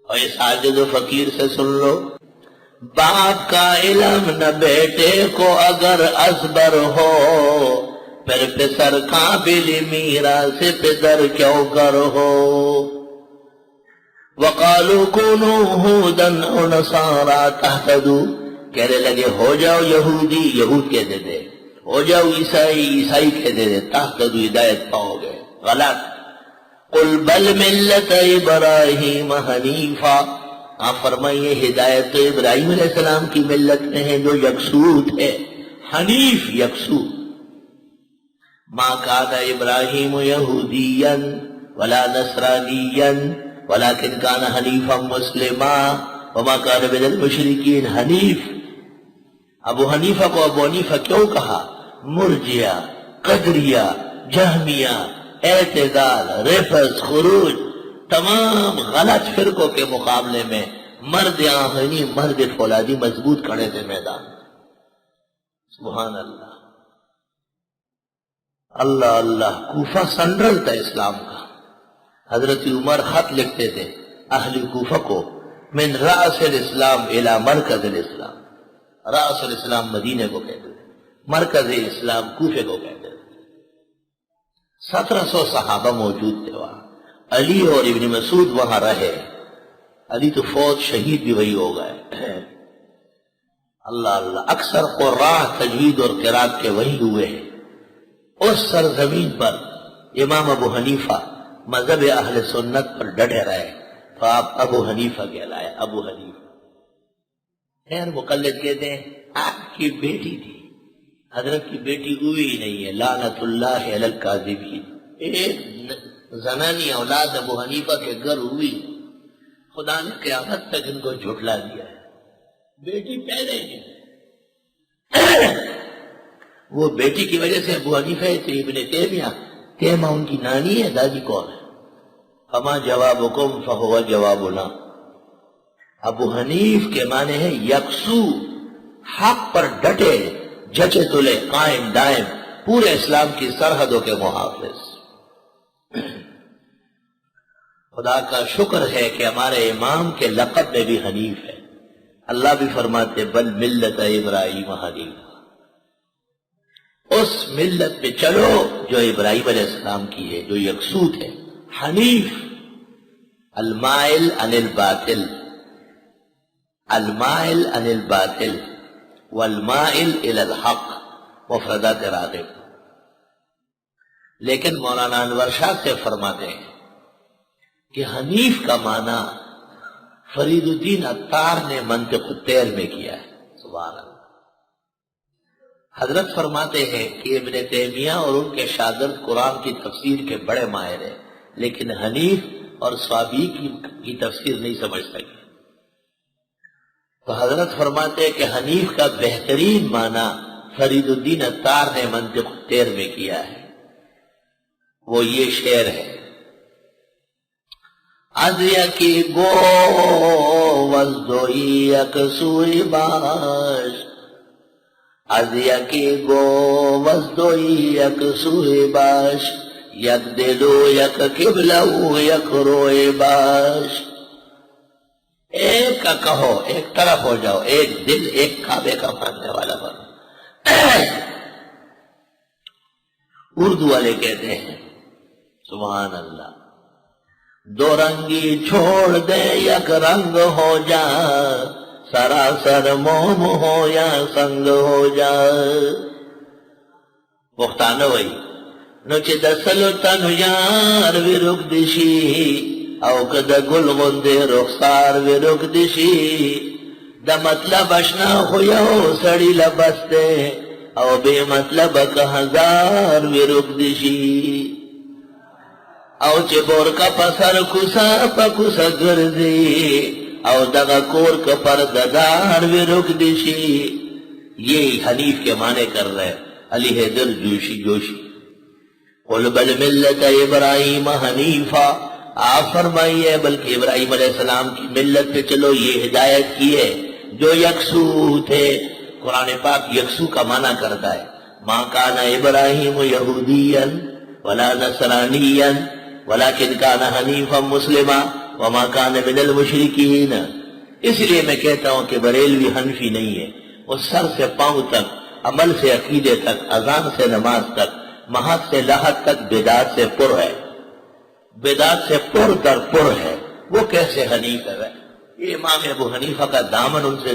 اور اس عاجز و فقیر سے سن لو، باپ کا علم نہ بیٹے کو اگر ازبر ہو، پھر پسر قابل میراث پدر کیوں گر ہو۔ وقالوا كونوا هودا او نصارى تهتدوا، کہنے لگے ہو جاؤ یہودی، یہود کہتے تھے، ہو جاؤ عیسائی، عیسائی کہتے تھے، تہتدوا ہدایت پاؤ گے۔ غلط۔ قل بل ملت ابراہیم حنیفا، آپ فرمائیے ہدایت تو ابراہیم علیہ السلام کی ملت میں ہے جو یکسو تھے، حنیف یکسو۔ ما کان ابراہیم یہودیا ولا نصرانیا ولكن كان حنیفا مسلما وما كان من المشرکین۔ حنیف، ابو حنیفہ کو ابو حنیفہ کیوں کہا؟ مرجیہ، قدریہ، جہمیہ، اعتدال، رفض، خروج، تمام غلط فرقوں کے مقابلے میں مرد آہنی، مرد فولادی مضبوط کھڑے تھے میدان۔ سبحان اللہ، اللہ اللہ۔ کوفہ سنٹرل تھا اسلام کا۔ حضرت عمر خط لکھتے تھے اہل کوفہ کو، من رأس الاسلام الى مرکز الاسلام۔ رأس الاسلام مدینے کو کہتے تھے، مرکز اسلام کوفے کو کہتے تھے۔ 1700 صحابہ موجود تھے وہاں، علی اور ابن مسعود وہاں رہے، علی تو فوت شہید بھی وہی ہو گئے۔ اللہ اللہ، اکثر قراء تجوید اور قرات کے وہی ہوئے ہیں۔ اس سرزمین پر امام ابو حنیفہ مذہب اہل سنت پر ڈٹے رہے، تو آپ ابو حنیفہ کہلائے، ابو حنیفہ۔ خیر مقلد کہتے ہیں آپ کی بیٹی تھی، حضرت کی بیٹی ہوئی نہیں ہے، لعنت اللہ علی الکاذبین۔ ایک زنانی اولاد ابو حنیفہ کے گھر ہوئی، خدا نے قیامت تک ان کو جھٹلا دیا ہے، بیٹی پیدا ہی نہیں۔ وہ بیٹی کی وجہ سے ابو حنیفہ سے ابن تیمیہ، تیمہ ان کی نانی ہے، دادی کون ہے؟ فما جوابکم فہو جوابنا۔ ابو حنیف کے معنی ہے یکسو، حق پر ڈٹے، جچے تلے، قائم دائم، پورے اسلام کی سرحدوں کے محافظ۔ خدا کا شکر ہے کہ ہمارے امام کے لقب میں بھی حنیف ہے۔ اللہ بھی فرماتے بل ملت ابراہیم حنیف، اس ملت پہ چلو جو ابراہیم علیہ السلام کی ہے، جو یکسو ہے، حنیف، المائل عن الباطل، المائل عن الباطل والمائل الى الحق، مفردات راغب۔ لیکن مولانا انور شاہ سے فرماتے ہیں کہ حنیف کا معنی فرید الدین عطار نے منطق الطیر میں کیا ہے۔ سبحان اللہ۔ حضرت فرماتے ہیں کہ ابن تیمیہ اور ان کے شاگرد قرآن کی تفسیر کے بڑے ماہر ہیں، لیکن حنیف اور صابی کی تفسیر نہیں سمجھ سکے۔ تو حضرت فرماتے ہیں کہ حنیف کا بہترین معنی فرید الدین عطار نے منطق الطیر میں کیا ہے، وہ یہ شعر ہے: از یکی گو وزدوی یک سوی باش، از یکی گو وزدوی یک سوی باش، یک دلو یک قبلو یک روی باش۔ ایک کا کہو، ایک طرف ہو جاؤ، ایک دل ایک کعبے کا ماننے والا بنو۔ اردو والے کہتے ہیں سبحان اللہ، دو رنگی چھوڑ دے یک رنگ ہو جا، سراسر موم ہو یا سنگ ہو جا۔ پختانه وی نو چې د سلو تنو یار وی رک دشي، او که د گل غندې رخسار وی رک دشي، د مطلب اشنا خو یو سړی لبس دی، او بے مطلب که هزار وی رک دشي، او چې بور کا پسر کوسا پا کوسا گرزی، او دغا کور کا پرددار وی رک دشی۔ یہ حنیف کے معنی کر رہے علی حیدر جوشی۔ قل بل ملت ابراہیم حنیفا، آپ فرمائیے بلکہ ابراہیم علیہ السلام کی ملت پہ چلو، یہ ہدایت کی ہے جو یکسو تھے۔ قرآن پاک یکسو کا معنی کرتا ہے، ما کان ابراہیم یہودیا ولا نصرانیا ولكن كان حنیفا مسلما۔ وما كان من المشركین. اس لیے میں کہتا ہوں کہ بریلوی حنفی نہیں ہے. وہ سر سے پاؤں تک، عمل سے عقیدے تک، اذان سے نماز تک، محض سے لحد تک بدعات سے پر ہے، بدعات سے پر در پر ہے. وہ کیسے حنیف ہے؟ یہ امام ابو حنیفہ کا دامن ان سے